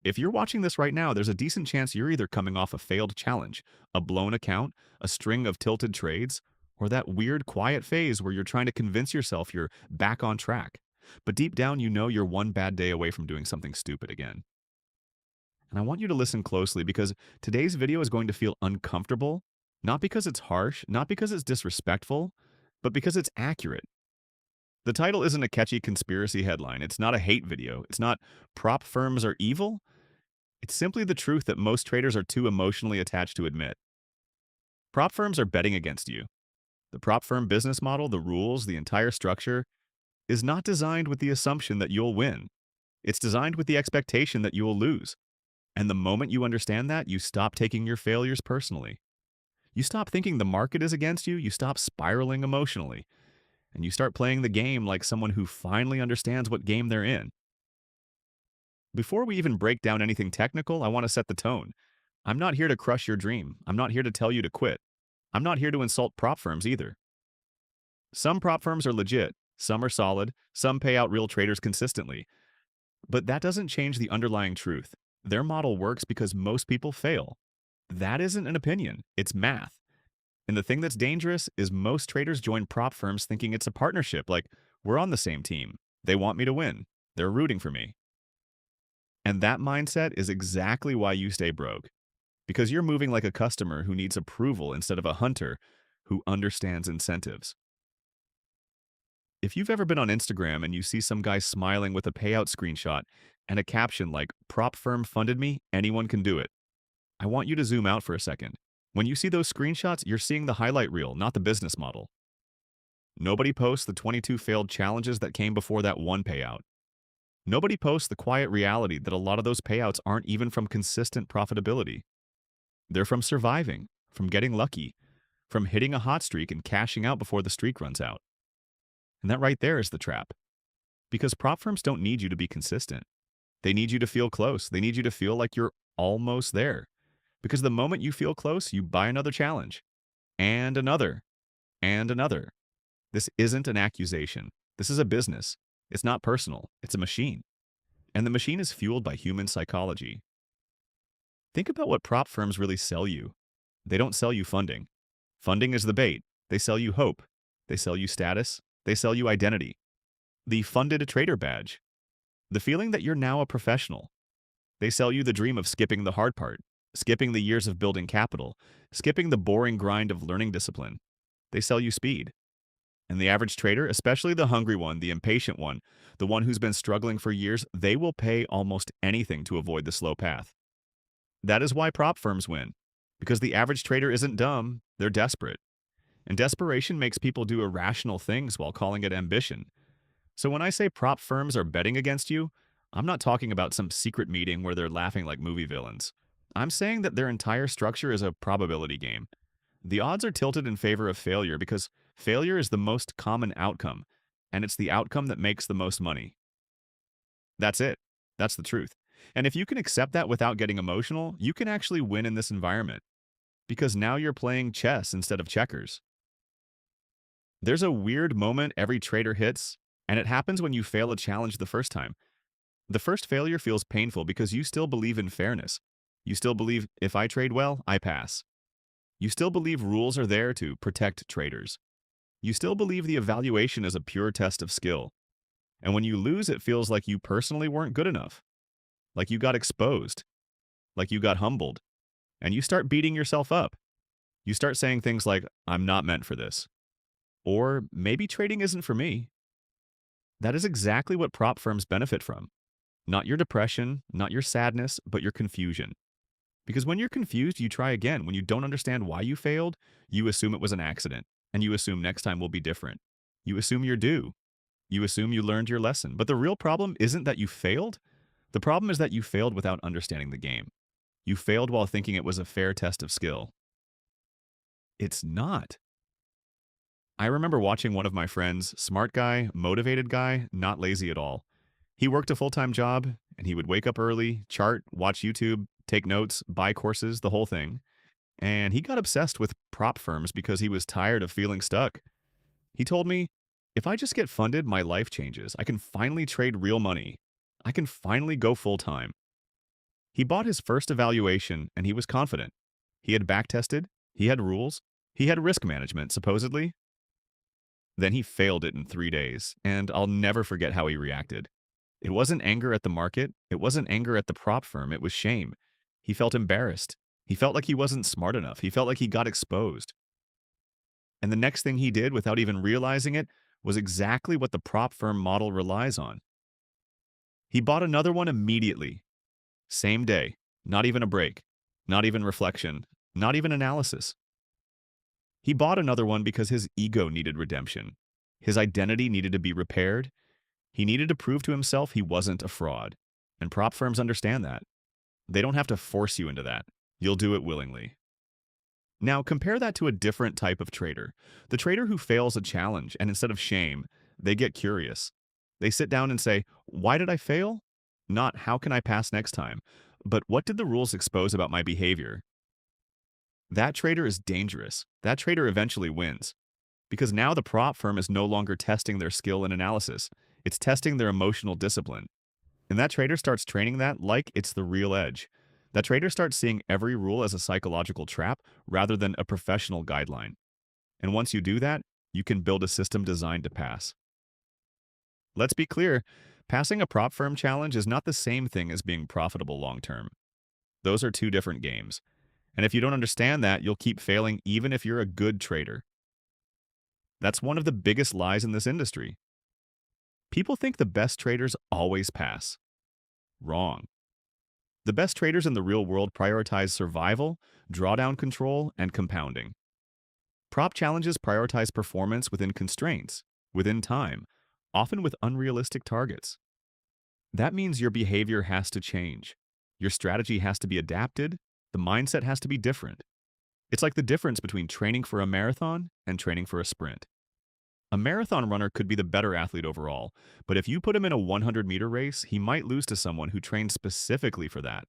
If you're watching this right now, there's a decent chance you're either coming off a failed challenge, a blown account, a string of tilted trades, or that weird quiet phase where you're trying to convince yourself you're back on track. But deep down, you know you're one bad day away from doing something stupid again. And I want you to listen closely because today's video is going to feel uncomfortable, not because it's harsh, not because it's disrespectful, but because it's accurate. The title isn't a catchy conspiracy headline. It's not a hate video. It's not prop firms are evil. It's simply the truth that most traders are too emotionally attached to admit. Prop firms are betting against you. The prop firm business model, the rules, the entire structure is not designed with the assumption that you'll win. It's designed with the expectation that you will lose. And the moment you understand that, you stop taking your failures personally. You stop thinking the market is against you, you stop spiraling emotionally, and you start playing the game like someone who finally understands what game they're in. Before we even break down anything technical, I want to set the tone. I'm not here to crush your dream. I'm not here to tell you to quit. I'm not here to insult prop firms either. Some prop firms are legit, some are solid, some pay out real traders consistently. But that doesn't change the underlying truth. Their model works because most people fail. That isn't an opinion, it's math. And the thing that's dangerous is most traders join prop firms thinking it's a partnership, like we're on the same team. They want me to win. They're rooting for me. And that mindset is exactly why you stay broke. Because you're moving like a customer who needs approval instead of a hunter who understands incentives. If you've ever been on Instagram and you see some guy smiling with a payout screenshot and a caption like, "Prop firm funded me, anyone can do it," I want you to zoom out for a second. When you see those screenshots, you're seeing the highlight reel, not the business model. Nobody posts the 22 failed challenges that came before that one payout. Nobody posts the quiet reality that a lot of those payouts aren't even from consistent profitability. They're from surviving, from getting lucky, from hitting a hot streak and cashing out before the streak runs out. And that right there is the trap. Because prop firms don't need you to be consistent. They need you to feel close. They need you to feel like you're almost there. Because the moment you feel close, you buy another challenge. And another. And another. This isn't an accusation. This is a business. It's not personal. It's a machine. And the machine is fueled by human psychology. Think about what prop firms really sell you. They don't sell you funding. Funding is the bait. They sell you hope. They sell you status. They sell you identity. The funded trader badge. The feeling that you're now a professional. They sell you the dream of skipping the hard part, skipping the years of building capital, skipping the boring grind of learning discipline. They sell you speed. And the average trader, especially the hungry one, the impatient one, the one who's been struggling for years, they will pay almost anything to avoid the slow path. That is why prop firms win. Because the average trader isn't dumb, they're desperate. And desperation makes people do irrational things while calling it ambition. So when I say prop firms are betting against you, I'm not talking about some secret meeting where they're laughing like movie villains. I'm saying that their entire structure is a probability game. The odds are tilted in favor of failure because failure is the most common outcome, and it's the outcome that makes the most money. That's it. That's the truth. And if you can accept that without getting emotional, you can actually win in this environment. Because now you're playing chess instead of checkers. There's a weird moment every trader hits, and it happens when you fail a challenge the first time. The first failure feels painful because you still believe in fairness. You still believe if I trade well, I pass. You still believe rules are there to protect traders. You still believe the evaluation is a pure test of skill. And when you lose, it feels like you personally weren't good enough. Like you got exposed. Like you got humbled. And you start beating yourself up. You start saying things like, "I'm not meant for this." Or, "Maybe trading isn't for me." That is exactly what prop firms benefit from. Not your depression, not your sadness, but your confusion. Because when you're confused, you try again. When you don't understand why you failed, you assume it was an accident. And you assume next time will be different. You assume you're due. You assume you learned your lesson. But the real problem isn't that you failed. The problem is that you failed without understanding the game. You failed while thinking it was a fair test of skill. It's not. I remember watching one of my friends, smart guy, motivated guy, not lazy at all. He worked a full-time job, and he would wake up early, chart, watch YouTube, take notes, buy courses, the whole thing. And he got obsessed with prop firms because he was tired of feeling stuck. He told me, "If I just get funded, my life changes. I can finally trade real money. I can finally go full-time." He bought his first evaluation and he was confident. He had backtested, he had rules, he had risk management, supposedly. Then he failed it in 3 days, and I'll never forget how he reacted. It wasn't anger at the market, it wasn't anger at the prop firm, it was shame. He felt embarrassed. He felt like he wasn't smart enough. He felt like he got exposed. And the next thing he did, without even realizing it, was exactly what the prop firm model relies on. He bought another one immediately. Same day. Not even a break. Not even reflection. Not even analysis. He bought another one because his ego needed redemption. His identity needed to be repaired. He needed to prove to himself he wasn't a fraud. And prop firms understand that. They don't have to force you into that. You'll do it willingly. Now, compare that to a different type of trader. The trader who fails a challenge, and instead of shame, they get curious. They sit down and say, why did I fail? Not how can I pass next time, but what did the rules expose about my behavior? That trader is dangerous. That trader eventually wins. Because now the prop firm is no longer testing their skill and analysis. It's testing their emotional discipline. And that trader starts training that like it's the real edge. That trader starts seeing every rule as a psychological trap rather than a professional guideline. And once you do that, you can build a system designed to pass. Let's be clear, passing a prop firm challenge is not the same thing as being profitable long term. Those are two different games. And if you don't understand that, you'll keep failing even if you're a good trader. That's one of the biggest lies in this industry. People think the best traders always pass. Wrong. The best traders in the real world prioritize survival, drawdown control, and compounding. Prop challenges prioritize performance within constraints, within time, often with unrealistic targets. That means your behavior has to change. Your strategy has to be adapted. The mindset has to be different. It's like the difference between training for a marathon and training for a sprint. A marathon runner could be the better athlete overall, but if you put him in a 100-meter race, he might lose to someone who trained specifically for that.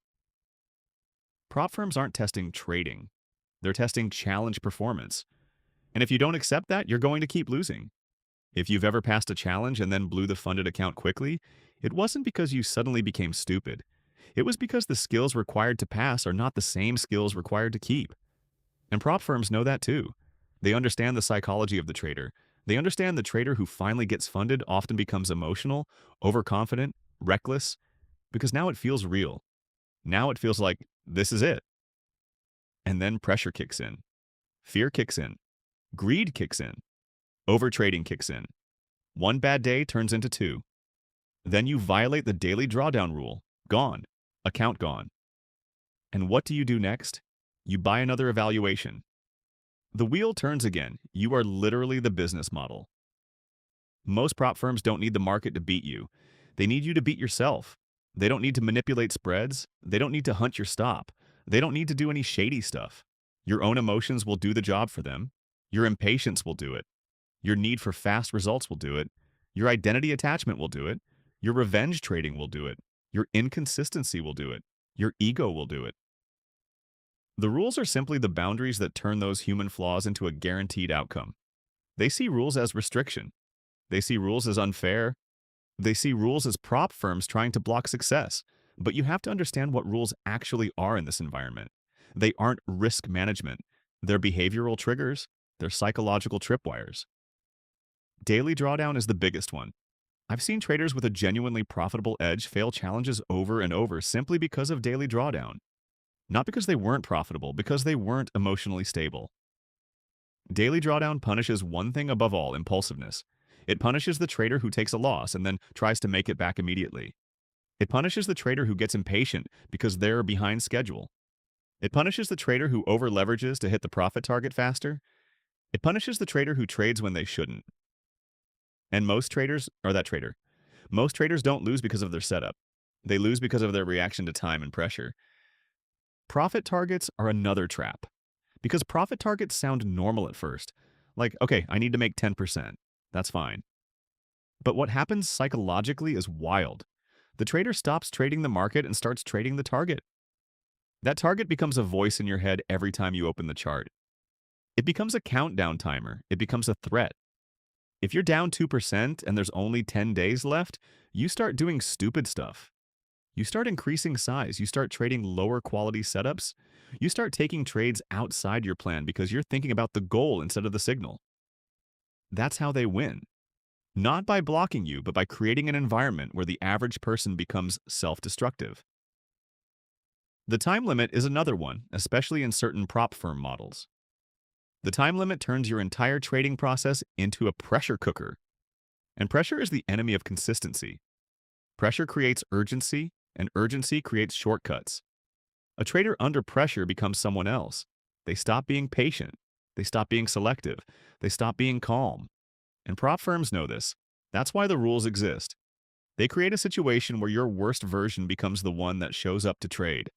Prop firms aren't testing trading. They're testing challenge performance. And if you don't accept that, you're going to keep losing. If you've ever passed a challenge and then blew the funded account quickly, it wasn't because you suddenly became stupid. It was because the skills required to pass are not the same skills required to keep. And prop firms know that too. They understand the psychology of the trader. They understand the trader who finally gets funded often becomes emotional, overconfident, reckless, because now it feels real. Now it feels like, this is it. And then pressure kicks in. Fear kicks in. Greed kicks in. Overtrading kicks in. One bad day turns into two. Then you violate the daily drawdown rule. Gone. Account gone. And what do you do next? You buy another evaluation. The wheel turns again. You are literally the business model. Most prop firms don't need the market to beat you. They need you to beat yourself. They don't need to manipulate spreads. They don't need to hunt your stop. They don't need to do any shady stuff. Your own emotions will do the job for them. Your impatience will do it. Your need for fast results will do it. Your identity attachment will do it. Your revenge trading will do it. Your inconsistency will do it. Your ego will do it. The rules are simply the boundaries that turn those human flaws into a guaranteed outcome. They see rules as restriction. They see rules as unfair. They see rules as prop firms trying to block success. But you have to understand what rules actually are in this environment. They aren't risk management. They're behavioral triggers. They're psychological tripwires. Daily drawdown is the biggest one. I've seen traders with a genuinely profitable edge fail challenges over and over simply because of daily drawdown. Not because they weren't profitable, because they weren't emotionally stable. Daily drawdown punishes one thing above all: impulsiveness. It punishes the trader who takes a loss and then tries to make it back immediately. It punishes the trader who gets impatient because they're behind schedule. It punishes the trader who over-leverages to hit the profit target faster. It punishes the trader who trades when they shouldn't. And most traders are that trader. Most traders don't lose because of their setup. They lose because of their reaction to time and pressure. Profit targets are another trap. Because profit targets sound normal at first. Like, okay, I need to make 10%. That's fine. But what happens psychologically is wild. The trader stops trading the market and starts trading the target. That target becomes a voice in your head every time you open the chart. It becomes a countdown timer. It becomes a threat. If you're down 2% and there's only 10 days left, you start doing stupid stuff. You start increasing size. You start trading lower quality setups. You start taking trades outside your plan because you're thinking about the goal instead of the signal. That's how they win. Not by blocking you, but by creating an environment where the average person becomes self-destructive. The time limit is another one, especially in certain prop firm models. The time limit turns your entire trading process into a pressure cooker. And pressure is the enemy of consistency. Pressure creates urgency, and urgency creates shortcuts. A trader under pressure becomes someone else. They stop being patient. They stop being selective. They stop being calm. And prop firms know this. That's why the rules exist. They create a situation where your worst version becomes the one that shows up to trade.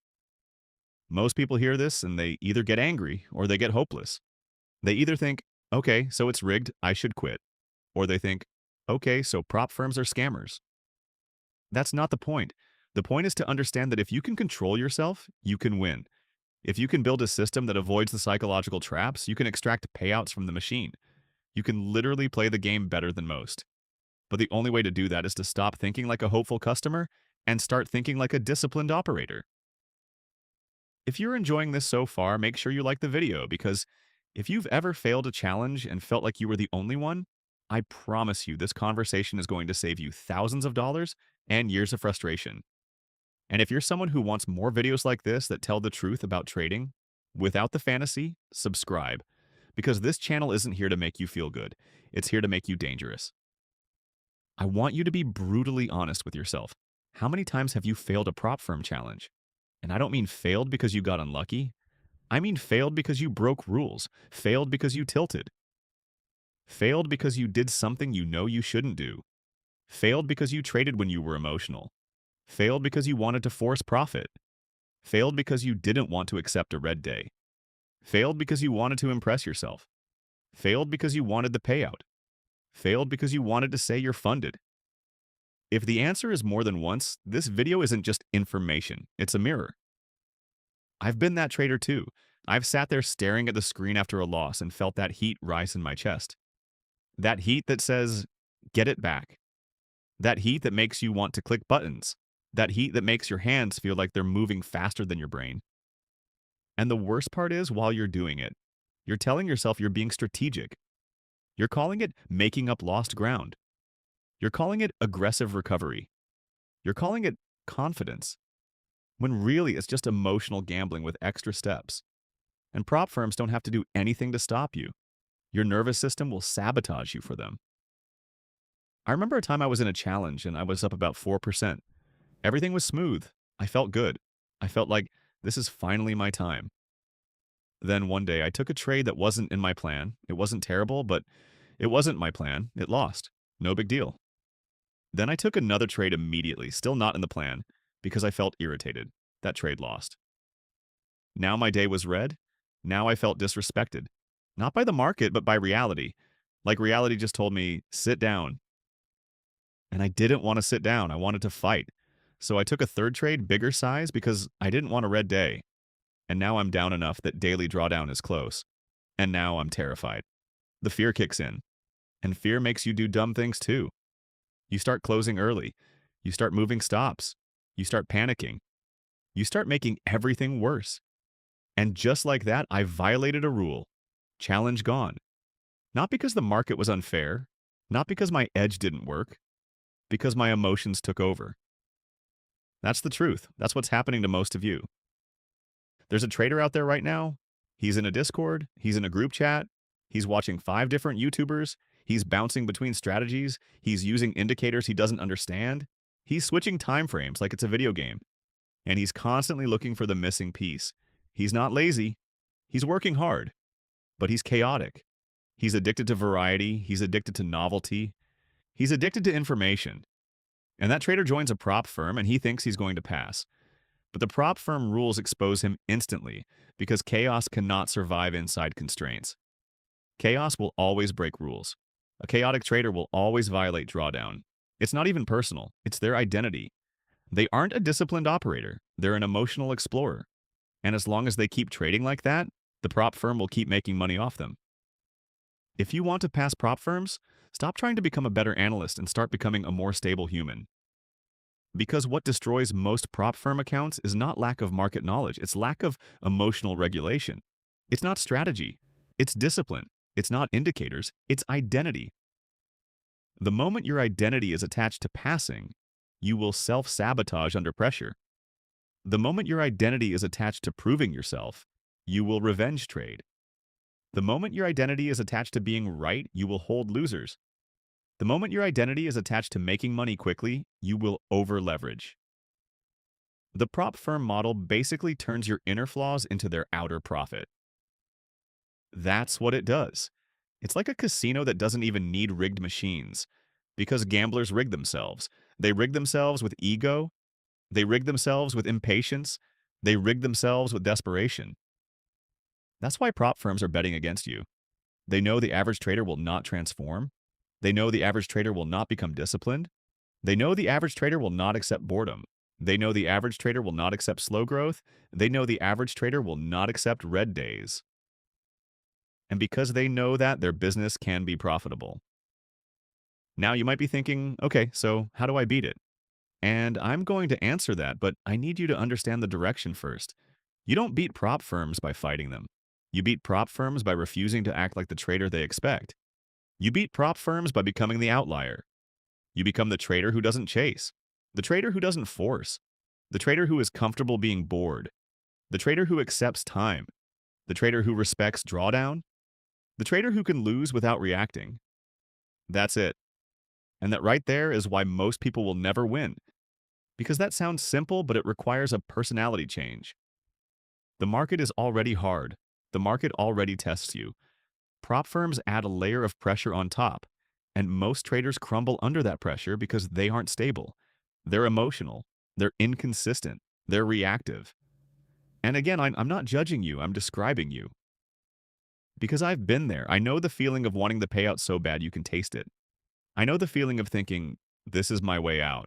Most people hear this and they either get angry or they get hopeless. They either think, okay, so it's rigged, I should quit. Or they think, okay, so prop firms are scammers. That's not the point. The point is to understand that if you can control yourself, you can win. If you can build a system that avoids the psychological traps, you can extract payouts from the machine. You can literally play the game better than most. But the only way to do that is to stop thinking like a hopeful customer and start thinking like a disciplined operator. If you're enjoying this so far, make sure you like the video because if you've ever failed a challenge and felt like you were the only one, I promise you this conversation is going to save you thousands of dollars and years of frustration. And if you're someone who wants more videos like this that tell the truth about trading, without the fantasy, subscribe. Because this channel isn't here to make you feel good. It's here to make you dangerous. I want you to be brutally honest with yourself. How many times have you failed a prop firm challenge? And I don't mean failed because you got unlucky. I mean failed because you broke rules. Failed because you tilted. Failed because you did something you know you shouldn't do. Failed because you traded when you were emotional. Failed because you wanted to force profit. Failed because you didn't want to accept a red day. Failed because you wanted to impress yourself. Failed because you wanted the payout. Failed because you wanted to say you're funded. If the answer is more than once, this video isn't just information, it's a mirror. I've been that trader too. I've sat there staring at the screen after a loss and felt that heat rise in my chest. That heat that says, get it back. That heat that makes you want to click buttons. That heat that makes your hands feel like they're moving faster than your brain. And the worst part is, while you're doing it, you're telling yourself you're being strategic. You're calling it making up lost ground. You're calling it aggressive recovery. You're calling it confidence. When really it's just emotional gambling with extra steps. And prop firms don't have to do anything to stop you. Your nervous system will sabotage you for them. I remember a time I was in a challenge and I was up about 4%. Everything was smooth. I felt good. I felt like this is finally my time. Then one day I took a trade that wasn't in my plan. It wasn't terrible, but it wasn't my plan. It lost. No big deal. Then I took another trade immediately, still not in the plan, because I felt irritated. That trade lost. Now my day was red. Now I felt disrespected. Not by the market, but by reality. Like reality just told me, sit down. And I didn't want to sit down. I wanted to fight. So I took a third trade, bigger size, because I didn't want a red day. And now I'm down enough that daily drawdown is close. And now I'm terrified. The fear kicks in. And fear makes you do dumb things too. You start closing early. You start moving stops. You start panicking. You start making everything worse. And just like that, I violated a rule. Challenge gone. Not because the market was unfair. Not because my edge didn't work. Because my emotions took over. That's the truth. That's what's happening to most of you. There's a trader out there right now. He's in a Discord. He's in a group chat. He's watching 5 different YouTubers. He's bouncing between strategies. He's using indicators he doesn't understand. He's switching time frames like it's a video game. And he's constantly looking for the missing piece. He's not lazy. He's working hard. But he's chaotic. He's addicted to variety. He's addicted to novelty. He's addicted to information. And that trader joins a prop firm and he thinks he's going to pass. But the prop firm rules expose him instantly because chaos cannot survive inside constraints. Chaos will always break rules. A chaotic trader will always violate drawdown. It's not even personal. It's their identity. They aren't a disciplined operator. They're an emotional explorer. And as long as they keep trading like that, the prop firm will keep making money off them. If you want to pass prop firms, stop trying to become a better analyst and start becoming a more stable human. Because what destroys most prop firm accounts is not lack of market knowledge, it's lack of emotional regulation. It's not strategy, it's discipline. It's not indicators, it's identity. The moment your identity is attached to passing, you will self-sabotage under pressure. The moment your identity is attached to proving yourself, you will revenge trade. The moment your identity is attached to being right, you will hold losers. The moment your identity is attached to making money quickly, you will over-leverage. The prop firm model basically turns your inner flaws into their outer profit. That's what it does. It's like a casino that doesn't even need rigged machines, because gamblers rig themselves. They rig themselves with ego, they rig themselves with impatience, they rig themselves with desperation. That's why prop firms are betting against you. They know the average trader will not transform. They know the average trader will not become disciplined. They know the average trader will not accept boredom. They know the average trader will not accept slow growth. They know the average trader will not accept red days. And because they know that, their business can be profitable. Now you might be thinking, okay, so how do I beat it? And I'm going to answer that, but I need you to understand the direction first. You don't beat prop firms by fighting them. You beat prop firms by refusing to act like the trader they expect. You beat prop firms by becoming the outlier. You become the trader who doesn't chase, the trader who doesn't force, the trader who is comfortable being bored, the trader who accepts time, the trader who respects drawdown, the trader who can lose without reacting. That's it. And that right there is why most people will never win. Because that sounds simple, but it requires a personality change. The market is already hard. The market already tests you. Prop firms add a layer of pressure on top, and most traders crumble under that pressure because they aren't stable. They're emotional. They're inconsistent. They're reactive. And again, I'm not judging you, I'm describing you. Because I've been there. I know the feeling of wanting the payout so bad you can taste it. I know the feeling of thinking, this is my way out.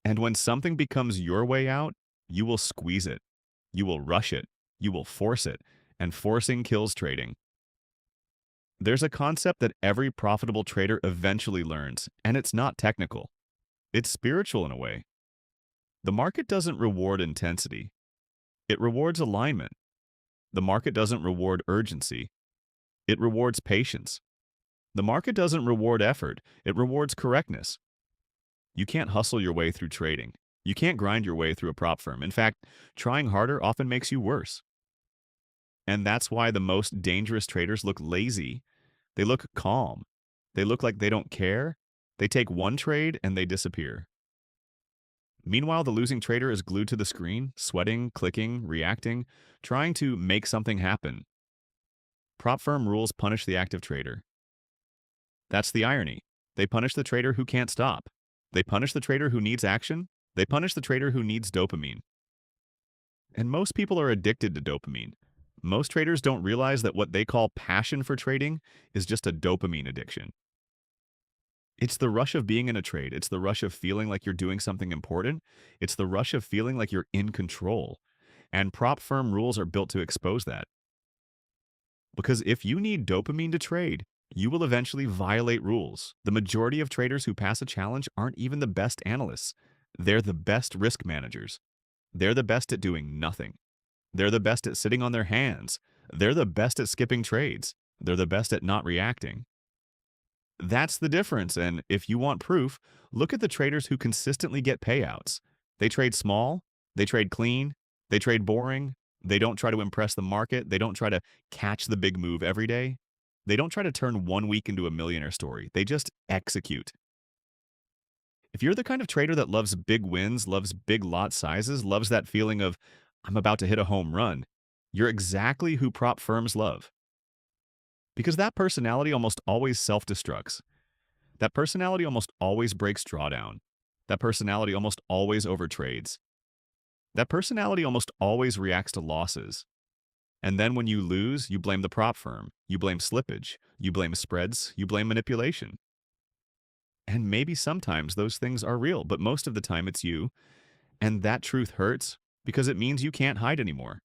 And when something becomes your way out, you will squeeze it. You will rush it. You will force it. And forcing kills trading. There's a concept that every profitable trader eventually learns, and it's not technical. It's spiritual in a way. The market doesn't reward intensity. It rewards alignment. The market doesn't reward urgency. It rewards patience. The market doesn't reward effort. It rewards correctness. You can't hustle your way through trading. You can't grind your way through a prop firm. In fact, trying harder often makes you worse. And that's why the most dangerous traders look lazy. They look calm. They look like they don't care. They take one trade and they disappear. Meanwhile, the losing trader is glued to the screen, sweating, clicking, reacting, trying to make something happen. Prop firm rules punish the active trader. That's the irony. They punish the trader who can't stop. They punish the trader who needs action. They punish the trader who needs dopamine. And most people are addicted to dopamine. Most traders don't realize that what they call passion for trading is just a dopamine addiction. It's the rush of being in a trade. It's the rush of feeling like you're doing something important. It's the rush of feeling like you're in control. And prop firm rules are built to expose that. Because if you need dopamine to trade, you will eventually violate rules. The majority of traders who pass a challenge aren't even the best analysts. They're the best risk managers. They're the best at doing nothing. They're the best at sitting on their hands. They're the best at skipping trades. They're the best at not reacting. That's the difference, and if you want proof, look at the traders who consistently get payouts. They trade small, they trade clean, they trade boring, they don't try to impress the market, they don't try to catch the big move every day. They don't try to turn 1 week into a millionaire story. They just execute. If you're the kind of trader that loves big wins, loves big lot sizes, loves that feeling of, I'm about to hit a home run, you're exactly who prop firms love. Because that personality almost always self-destructs. That personality almost always breaks drawdown. That personality almost always overtrades. That personality almost always reacts to losses. And then when you lose, you blame the prop firm. You blame slippage. You blame spreads. You blame manipulation. And maybe sometimes those things are real, but most of the time it's you. And that truth hurts because it means you can't hide anymore.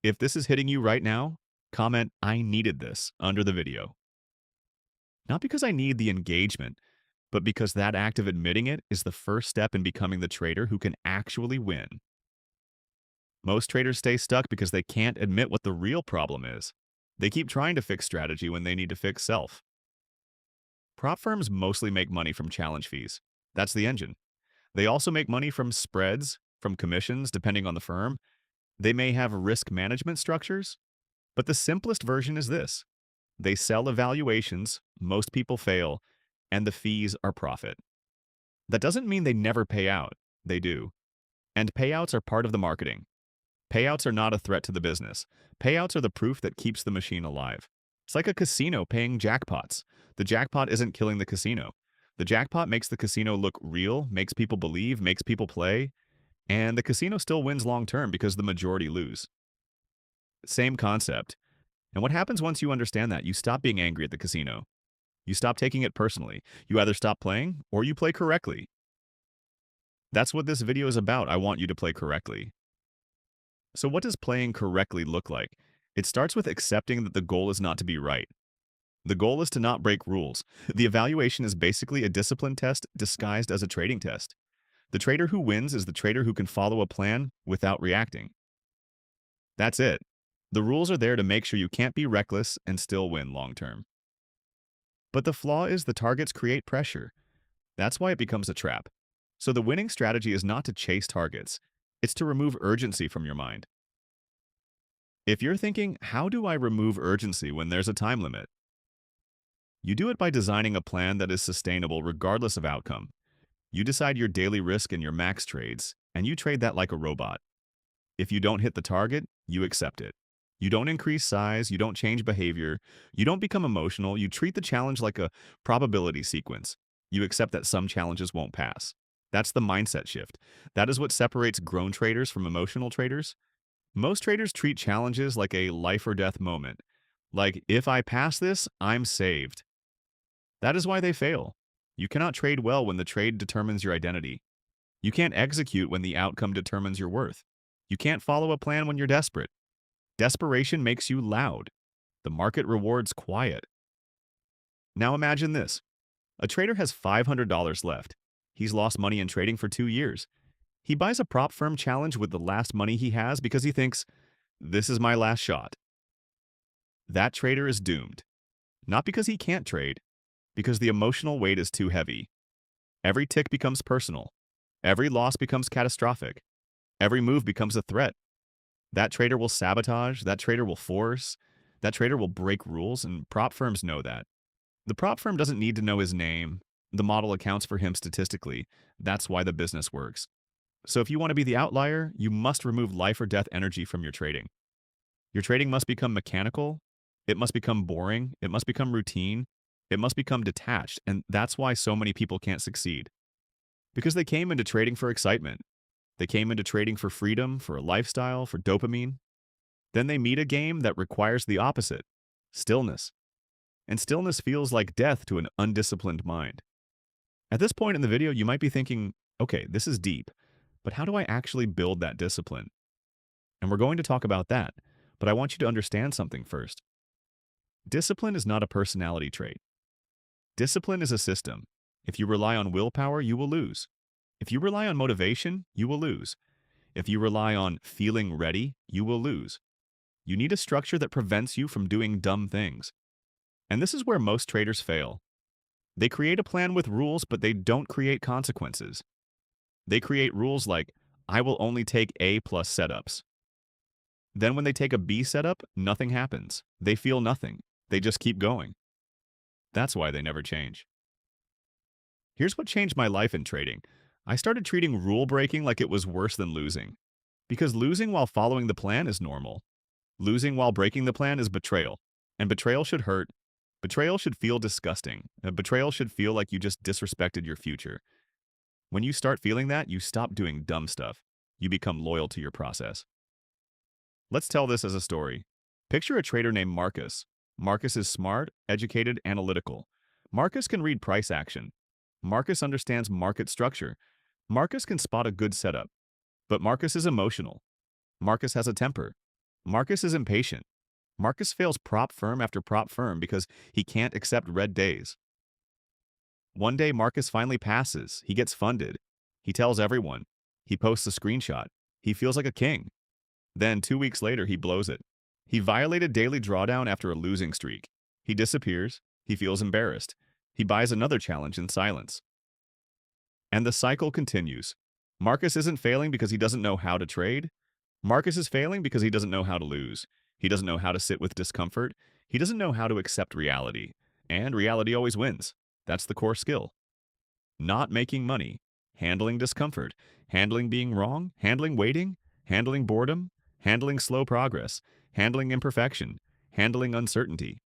If this is hitting you right now, comment, I needed this under the video. Not because I need the engagement, but because that act of admitting it is the first step in becoming the trader who can actually win. Most traders stay stuck because they can't admit what the real problem is. They keep trying to fix strategy when they need to fix self. Prop firms mostly make money from challenge fees. That's the engine. They also make money from spreads, from commissions, depending on the firm. They may have risk management structures, but the simplest version is this. They sell evaluations, most people fail, and the fees are profit. That doesn't mean they never pay out. They do. And payouts are part of the marketing. Payouts are not a threat to the business. Payouts are the proof that keeps the machine alive. It's like a casino paying jackpots. The jackpot isn't killing the casino. The jackpot makes the casino look real, makes people believe, makes people play, and the casino still wins long term because the majority lose. Same concept. And what happens once you understand that? You stop being angry at the casino. You stop taking it personally. You either stop playing or you play correctly. That's what this video is about. I want you to play correctly. So what does playing correctly look like? It starts with accepting that the goal is not to be right. The goal is to not break rules. The evaluation is basically a discipline test disguised as a trading test. The trader who wins is the trader who can follow a plan without reacting. That's it. The rules are there to make sure you can't be reckless and still win long term. But the flaw is the targets create pressure. That's why it becomes a trap. So the winning strategy is not to chase targets. It's to remove urgency from your mind. If you're thinking, how do I remove urgency when there's a time limit? You do it by designing a plan that is sustainable regardless of outcome. You decide your daily risk and your max trades, and you trade that like a robot. If you don't hit the target, you accept it. You don't increase size, you don't change behavior, you don't become emotional, you treat the challenge like a probability sequence. You accept that some challenges won't pass. That's the mindset shift. That is what separates grown traders from emotional traders. Most traders treat challenges like a life or death moment. Like, if I pass this, I'm saved. That is why they fail. You cannot trade well when the trade determines your identity. You can't execute when the outcome determines your worth. You can't follow a plan when you're desperate. Desperation makes you loud. The market rewards quiet. Now imagine this. A trader has $500 left. He's lost money in trading for 2 years. He buys a prop firm challenge with the last money he has because he thinks, this is my last shot. That trader is doomed. Not because he can't trade, because the emotional weight is too heavy. Every tick becomes personal. Every loss becomes catastrophic. Every move becomes a threat. That trader will sabotage, that trader will force, that trader will break rules, and prop firms know that. The prop firm doesn't need to know his name. The model accounts for him statistically. That's why the business works. So if you want to be the outlier, you must remove life or death energy from your trading. Your trading must become mechanical. It must become boring. It must become routine. It must become detached. And that's why so many people can't succeed. Because they came into trading for excitement. They came into trading for freedom, for a lifestyle, for dopamine. Then they meet a game that requires the opposite, stillness. And stillness feels like death to an undisciplined mind. At this point in the video, you might be thinking, okay, this is deep, but how do I actually build that discipline? And we're going to talk about that, but I want you to understand something first. Discipline is not a personality trait. Discipline is a system. If you rely on willpower, you will lose. If you rely on motivation, you will lose. If you rely on feeling ready, you will lose. You need a structure that prevents you from doing dumb things. And this is where most traders fail. They create a plan with rules, but they don't create consequences. They create rules like, I will only take A plus setups. Then when they take a B setup, nothing happens. They feel nothing. They just keep going. That's why they never change. Here's what changed my life in trading. I started treating rule breaking like it was worse than losing. Because losing while following the plan is normal. Losing while breaking the plan is betrayal. And betrayal should hurt. Betrayal should feel disgusting. Betrayal should feel like you just disrespected your future. When you start feeling that, you stop doing dumb stuff. You become loyal to your process. Let's tell this as a story. Picture a trader named Marcus. Marcus is smart, educated, analytical. Marcus can read price action. Marcus understands market structure. Marcus can spot a good setup. But Marcus is emotional. Marcus has a temper. Marcus is impatient. Marcus fails prop firm after prop firm because he can't accept red days. One day, Marcus finally passes. He gets funded. He tells everyone. He posts a screenshot. He feels like a king. Then, 2 weeks later, he blows it. He violated daily drawdown after a losing streak. He disappears. He feels embarrassed. He buys another challenge in silence. And the cycle continues. Marcus isn't failing because he doesn't know how to trade. Marcus is failing because he doesn't know how to lose. He doesn't know how to sit with discomfort. He doesn't know how to accept reality. And reality always wins. That's the core skill. Not making money, handling discomfort, handling being wrong, handling waiting, handling boredom, handling slow progress, handling imperfection, handling uncertainty.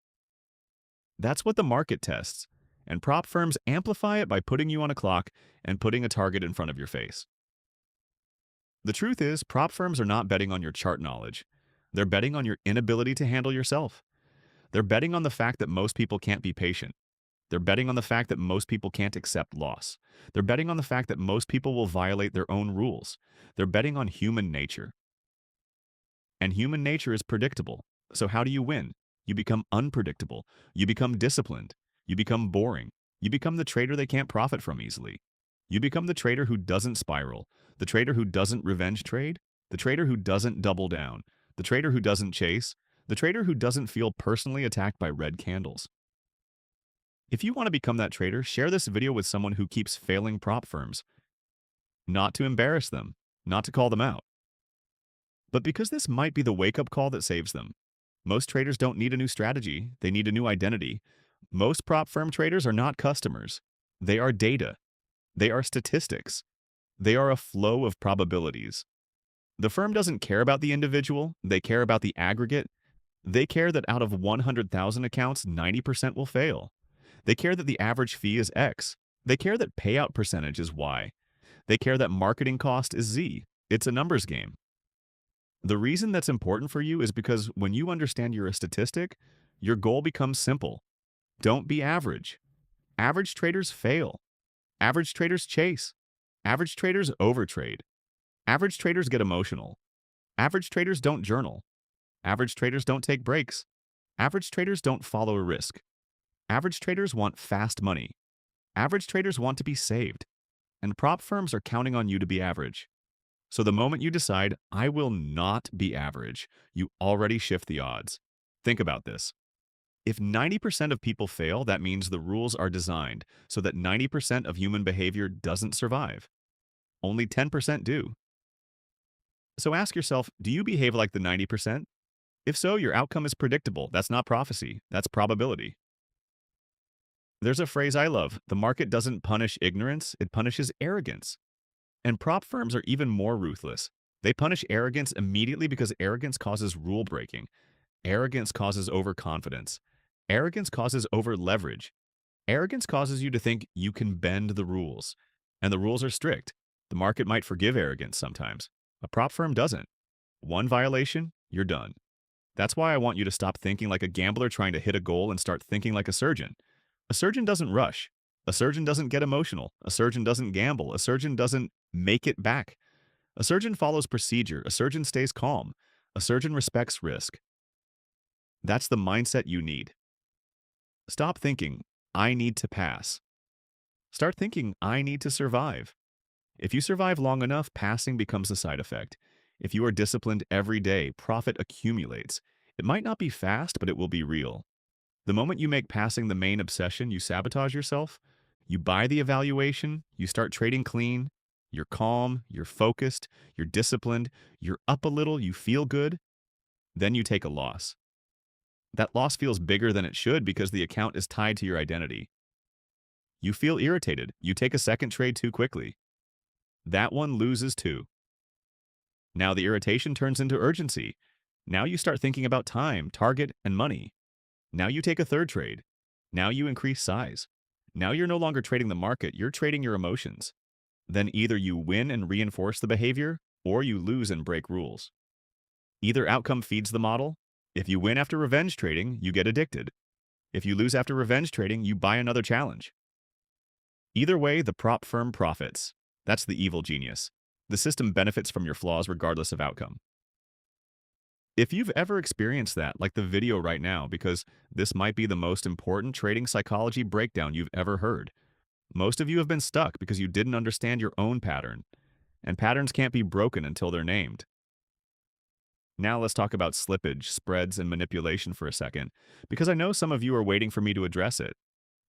That's what the market tests, and prop firms amplify it by putting you on a clock and putting a target in front of your face. The truth is, prop firms are not betting on your chart knowledge. They're betting on your inability to handle yourself. They're betting on the fact that most people can't be patient. They're betting on the fact that most people can't accept loss. They're betting on the fact that most people will violate their own rules. They're betting on human nature. And human nature is predictable. So how do you win? You become unpredictable. You become disciplined. You become boring. You become the trader they can't profit from easily. You become the trader who doesn't spiral, the trader who doesn't revenge trade, the trader who doesn't double down, the trader who doesn't chase, the trader who doesn't feel personally attacked by red candles. If you want to become that trader, share this video with someone who keeps failing prop firms. Not to embarrass them, not to call them out, but because this might be the wake-up call that saves them. Most traders don't need a new strategy, they need a new identity. Most prop firm traders are not customers. They are data. They are statistics. They are a flow of probabilities. The firm doesn't care about the individual, they care about the aggregate. They care that out of 100,000 accounts, 90% will fail. They care that the average fee is X. They care that payout percentage is Y. They care that marketing cost is Z. It's a numbers game. The reason that's important for you is because when you understand you're a statistic, your goal becomes simple. Don't be average. Average traders fail. Average traders chase. Average traders overtrade. Average traders get emotional. Average traders don't journal. Average traders don't take breaks. Average traders don't follow a risk. Average traders want fast money. Average traders want to be saved. And prop firms are counting on you to be average. So the moment you decide, I will not be average, you already shift the odds. Think about this. If 90% of people fail, that means the rules are designed so that 90% of human behavior doesn't survive. Only 10% do. So ask yourself, do you behave like the 90%? If so, your outcome is predictable. That's not prophecy, that's probability. There's a phrase I love, the market doesn't punish ignorance, it punishes arrogance. And prop firms are even more ruthless. They punish arrogance immediately because arrogance causes rule breaking. Arrogance causes overconfidence. Arrogance causes over-leverage. Arrogance causes you to think you can bend the rules. And the rules are strict. The market might forgive arrogance sometimes. A prop firm doesn't. One violation, you're done. That's why I want you to stop thinking like a gambler trying to hit a goal and start thinking like a surgeon. A surgeon doesn't rush. A surgeon doesn't get emotional. A surgeon doesn't gamble. A surgeon doesn't make it back. A surgeon follows procedure. A surgeon stays calm. A surgeon respects risk. That's the mindset you need. Stop thinking, I need to pass. Start thinking, I need to survive. If you survive long enough, passing becomes a side effect. If you are disciplined every day, profit accumulates. It might not be fast, but it will be real. The moment you make passing the main obsession, you sabotage yourself. You buy the evaluation, you start trading clean, you're calm, you're focused, you're disciplined, you're up a little, you feel good. Then you take a loss. That loss feels bigger than it should because the account is tied to your identity. You feel irritated. You take a second trade too quickly. That one loses too. Now the irritation turns into urgency. Now you start thinking about time, target, and money. Now you take a third trade. Now you increase size. Now you're no longer trading the market, you're trading your emotions. Then either you win and reinforce the behavior, or you lose and break rules. Either outcome feeds the model. If you win after revenge trading, you get addicted. If you lose after revenge trading, you buy another challenge. Either way, the prop firm profits. That's the evil genius. The system benefits from your flaws regardless of outcome. If you've ever experienced that, like the video right now, because this might be the most important trading psychology breakdown you've ever heard. Most of you have been stuck because you didn't understand your own pattern, and patterns can't be broken until they're named. Now let's talk about slippage, spreads, and manipulation for a second, because I know some of you are waiting for me to address it.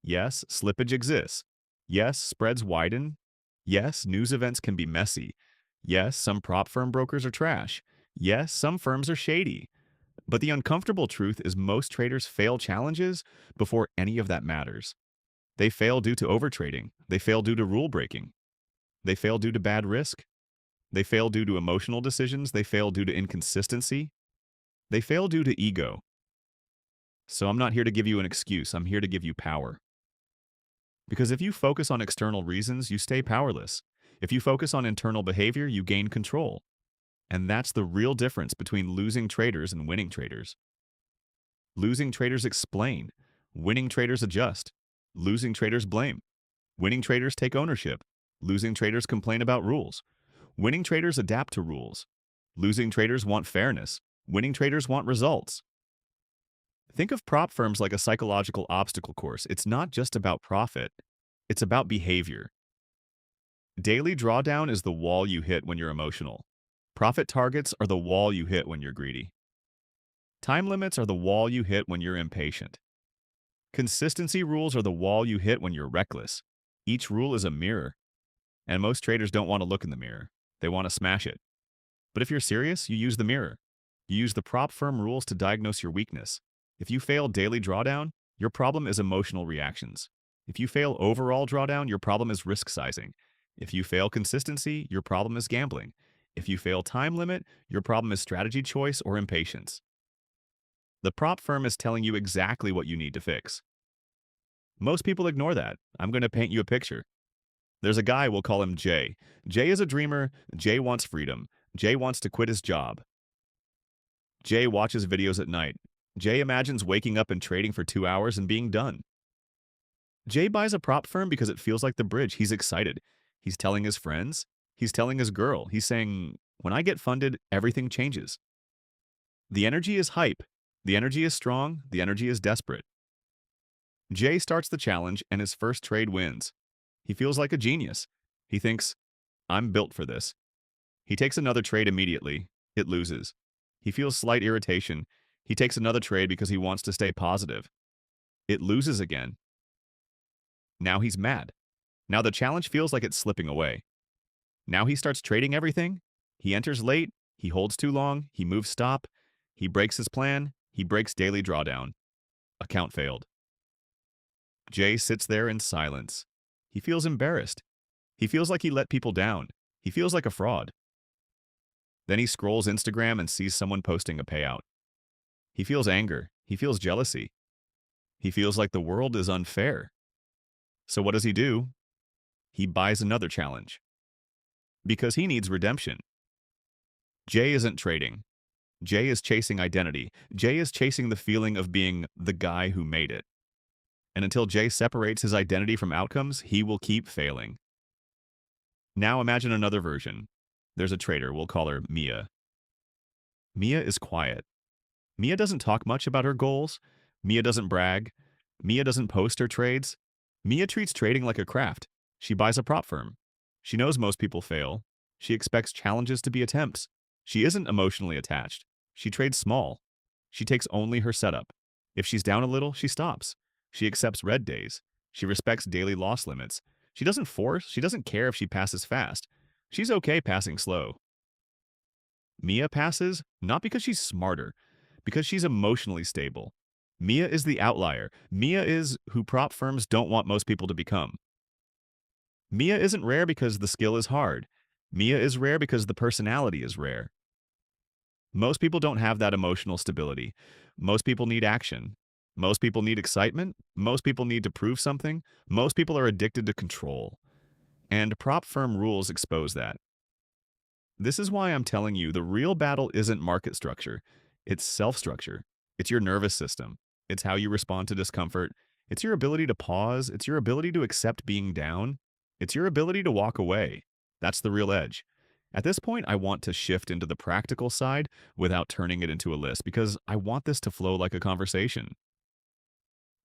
Yes, slippage exists. Yes, spreads widen. Yes, news events can be messy. Yes, some prop firm brokers are trash. Yes, some firms are shady. But the uncomfortable truth is most traders fail challenges before any of that matters. They fail due to overtrading. They fail due to rule breaking. They fail due to bad risk. They fail due to emotional decisions. They fail due to inconsistency. They fail due to ego. So I'm not here to give you an excuse. I'm here to give you power. Because if you focus on external reasons, you stay powerless. If you focus on internal behavior, you gain control. And that's the real difference between losing traders and winning traders. Losing traders explain. Winning traders adjust. Losing traders blame. Winning traders take ownership. Losing traders complain about rules. Winning traders adapt to rules. Losing traders want fairness. Winning traders want results. Think of prop firms like a psychological obstacle course. It's not just about profit. It's about behavior. Daily drawdown is the wall you hit when you're emotional. Profit targets are the wall you hit when you're greedy. Time limits are the wall you hit when you're impatient. Consistency rules are the wall you hit when you're reckless. Each rule is a mirror, and most traders don't want to look in the mirror. They want to smash it. But if you're serious, you use the mirror. You use the prop firm rules to diagnose your weakness. If you fail daily drawdown, your problem is emotional reactions. If you fail overall drawdown, your problem is risk sizing. If you fail consistency, your problem is gambling. If you fail time limit, your problem is strategy choice or impatience. The prop firm is telling you exactly what you need to fix. Most people ignore that. I'm going to paint you a picture. There's a guy, we'll call him Jay. Jay is a dreamer. Jay wants freedom. Jay wants to quit his job. Jay watches videos at night. Jay imagines waking up and trading for 2 hours and being done. Jay buys a prop firm because it feels like the bridge. He's excited. He's telling his friends. He's telling his girl. He's saying, when I get funded, everything changes. The energy is hype. The energy is strong. The energy is desperate. Jay starts the challenge and his first trade wins. He feels like a genius. He thinks, I'm built for this. He takes another trade immediately. It loses. He feels slight irritation. He takes another trade because he wants to stay positive. It loses again. Now he's mad. Now the challenge feels like it's slipping away. Now he starts trading everything. He enters late. He holds too long. He moves stop. He breaks his plan. He breaks daily drawdown. Account failed. Jay sits there in silence. He feels embarrassed. He feels like he let people down. He feels like a fraud. Then he scrolls Instagram and sees someone posting a payout. He feels anger. He feels jealousy. He feels like the world is unfair. So what does he do? He buys another challenge. Because he needs redemption. Jay isn't trading. Jay is chasing identity. Jay is chasing the feeling of being the guy who made it. And until Jay separates his identity from outcomes, he will keep failing. Now imagine another version. There's a trader, we'll call her Mia. Mia is quiet. Mia doesn't talk much about her goals. Mia doesn't brag. Mia doesn't post her trades. Mia treats trading like a craft. She buys a prop firm. She knows most people fail. She expects challenges to be attempts. She isn't emotionally attached. She trades small. She takes only her setup. If she's down a little, she stops. She accepts red days. She respects daily loss limits. She doesn't force. She doesn't care if she passes fast. She's okay passing slow. Mia passes not because she's smarter, because she's emotionally stable. Mia is the outlier. Mia is who prop firms don't want most people to become. Mia isn't rare because the skill is hard. Mia is rare because the personality is rare. Most people don't have that emotional stability. Most people need action. Most people need excitement. Most people need to prove something. Most people are addicted to control. And prop firm rules expose that. This is why I'm telling you the real battle isn't market structure. It's self-structure. It's your nervous system. It's how you respond to discomfort. It's your ability to pause. It's your ability to accept being down. It's your ability to walk away. That's the real edge. At this point, I want to shift into the practical side without turning it into a list because I want this to flow like a conversation.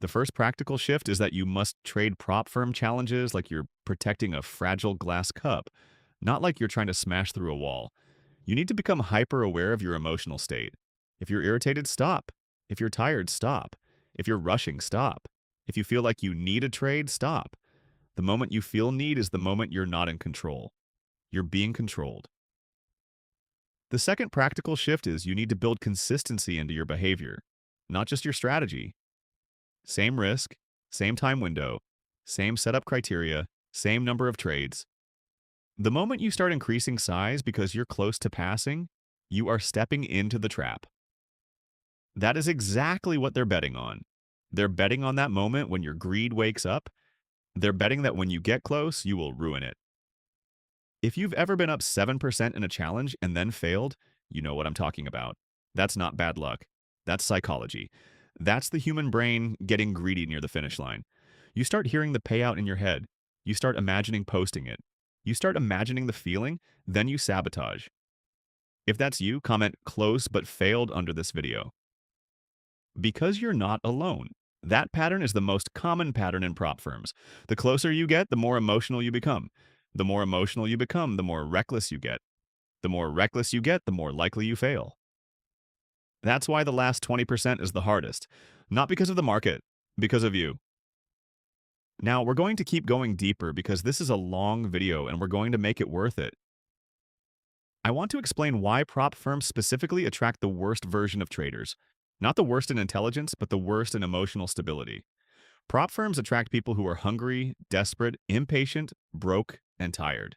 The first practical shift is that you must trade prop firm challenges like you're protecting a fragile glass cup, not like you're trying to smash through a wall. You need to become hyper aware of your emotional state. If you're irritated, stop. If you're tired, stop. If you're rushing, stop. If you feel like you need a trade, stop. The moment you feel need is the moment you're not in control. You're being controlled. The second practical shift is you need to build consistency into your behavior, not just your strategy. Same risk, same time window, same setup criteria, same number of trades. The moment you start increasing size because you're close to passing, you are stepping into the trap. That is exactly what they're betting on. They're betting on that moment when your greed wakes up. They're betting that when you get close, you will ruin it. If you've ever been up 7% in a challenge and then failed, you know what I'm talking about. That's not bad luck. That's psychology. That's the human brain getting greedy near the finish line. You start hearing the payout in your head. You start imagining posting it. You start imagining the feeling, then you sabotage. If that's you, comment close but failed under this video. Because you're not alone. That pattern is the most common pattern in prop firms. The closer you get, the more emotional you become. The more emotional you become, the more reckless you get. The more reckless you get, the more likely you fail. That's why the last 20% is the hardest. Not because of the market, because of you. Now, we're going to keep going deeper because this is a long video and we're going to make it worth it. I want to explain why prop firms specifically attract the worst version of traders. Not the worst in intelligence, but the worst in emotional stability. Prop firms attract people who are hungry, desperate, impatient, broke, and tired.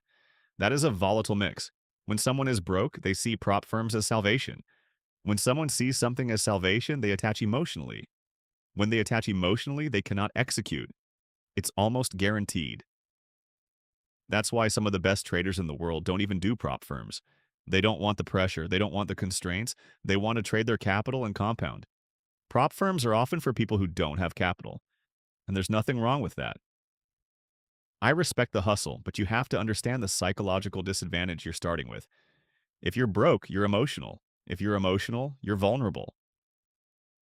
That is a volatile mix. When someone is broke, they see prop firms as salvation. When someone sees something as salvation, they attach emotionally. When they attach emotionally, they cannot execute. It's almost guaranteed. That's why some of the best traders in the world don't even do prop firms. They don't want the pressure. They don't want the constraints. They want to trade their capital and compound. Prop firms are often for people who don't have capital. And there's nothing wrong with that. I respect the hustle, but you have to understand the psychological disadvantage you're starting with. If you're broke, you're emotional. If you're emotional, you're vulnerable.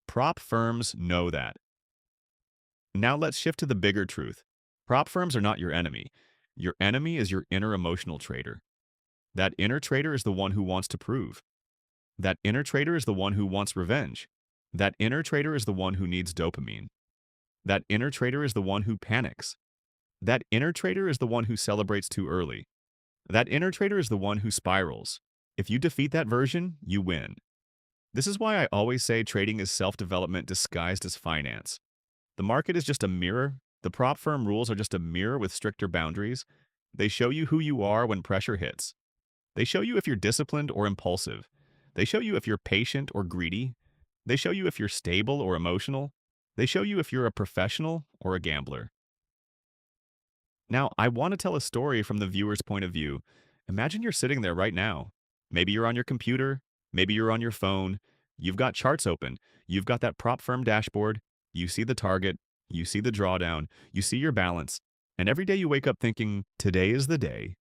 Prop firms know that. Now let's shift to the bigger truth. Prop firms are not your enemy. Your enemy is your inner emotional trader. That inner trader is the one who wants to prove. That inner trader is the one who wants revenge. That inner trader is the one who needs dopamine. That inner trader is the one who panics. That inner trader is the one who celebrates too early. That inner trader is the one who spirals. If you defeat that version, you win. This is why I always say trading is self-development disguised as finance. The market is just a mirror. The prop firm rules are just a mirror with stricter boundaries. They show you who you are when pressure hits. They show you if you're disciplined or impulsive. They show you if you're patient or greedy. They show you if you're stable or emotional. They show you if you're a professional or a gambler. Now, I want to tell a story from the viewer's point of view. Imagine you're sitting there right now. Maybe you're on your computer. Maybe you're on your phone. You've got charts open. You've got that prop firm dashboard. You see the target. You see the drawdown. You see your balance. And every day you wake up thinking, today is the day.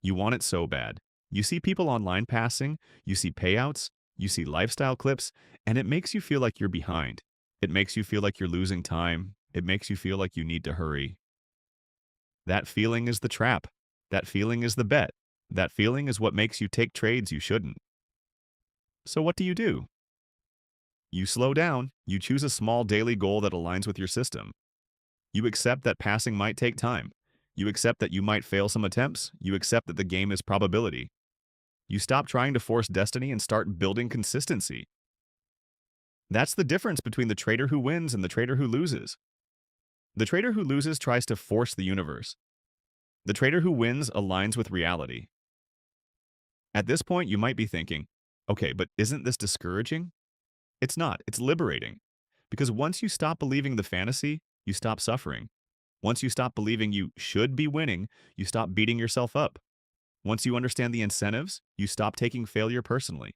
You want it so bad. You see people online passing. You see payouts. You see lifestyle clips. And it makes you feel like you're behind. It makes you feel like you're losing time. It makes you feel like you need to hurry. That feeling is the trap. That feeling is the bet. That feeling is what makes you take trades you shouldn't. So what do? You slow down. You choose a small daily goal that aligns with your system. You accept that passing might take time. You accept that you might fail some attempts. You accept that the game is probability. You stop trying to force destiny and start building consistency. That's the difference between the trader who wins and the trader who loses. The trader who loses tries to force the universe. The trader who wins aligns with reality. At this point, you might be thinking, okay, but isn't this discouraging? It's not. It's liberating. Because once you stop believing the fantasy, you stop suffering. Once you stop believing you should be winning, you stop beating yourself up. Once you understand the incentives, you stop taking failure personally.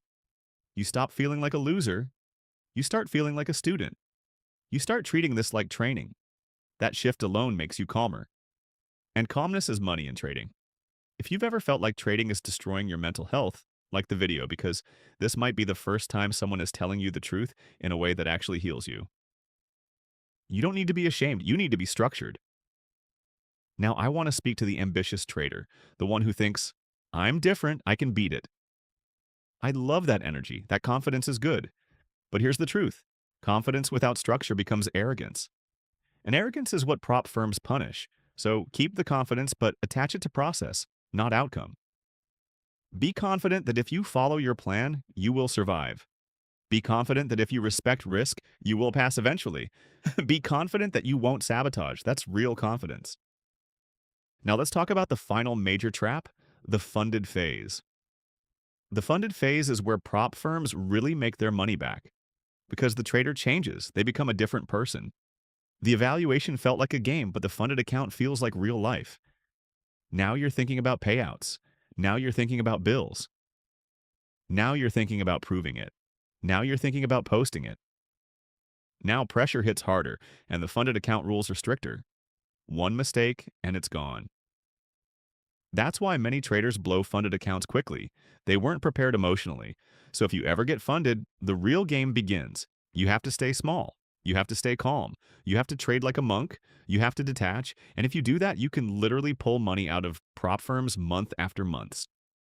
You stop feeling like a loser. You start feeling like a student. You start treating this like training. That shift alone makes you calmer. And calmness is money in trading. If you've ever felt like trading is destroying your mental health, like the video, because this might be the first time someone is telling you the truth in a way that actually heals you. You don't need to be ashamed. You need to be structured. Now, I want to speak to the ambitious trader, the one who thinks, I'm different, I can beat it. I love that energy. That confidence is good. But here's the truth. Confidence without structure becomes arrogance. And arrogance is what prop firms punish. So keep the confidence, but attach it to process, not outcome. Be confident that if you follow your plan, you will survive. Be confident that if you respect risk, you will pass eventually. Be confident that you won't sabotage. That's real confidence. Now let's talk about the final major trap, the funded phase. The funded phase is where prop firms really make their money back. Because the trader changes, they become a different person. The evaluation felt like a game, but the funded account feels like real life. Now you're thinking about payouts. Now you're thinking about bills. Now you're thinking about proving it. Now you're thinking about posting it. Now pressure hits harder, and the funded account rules are stricter. One mistake, and it's gone. That's why many traders blow funded accounts quickly. They weren't prepared emotionally. So if you ever get funded, the real game begins. You have to stay small. You have to stay calm. You have to trade like a monk. You have to detach. And if you do that, you can literally pull money out of prop firms month after months.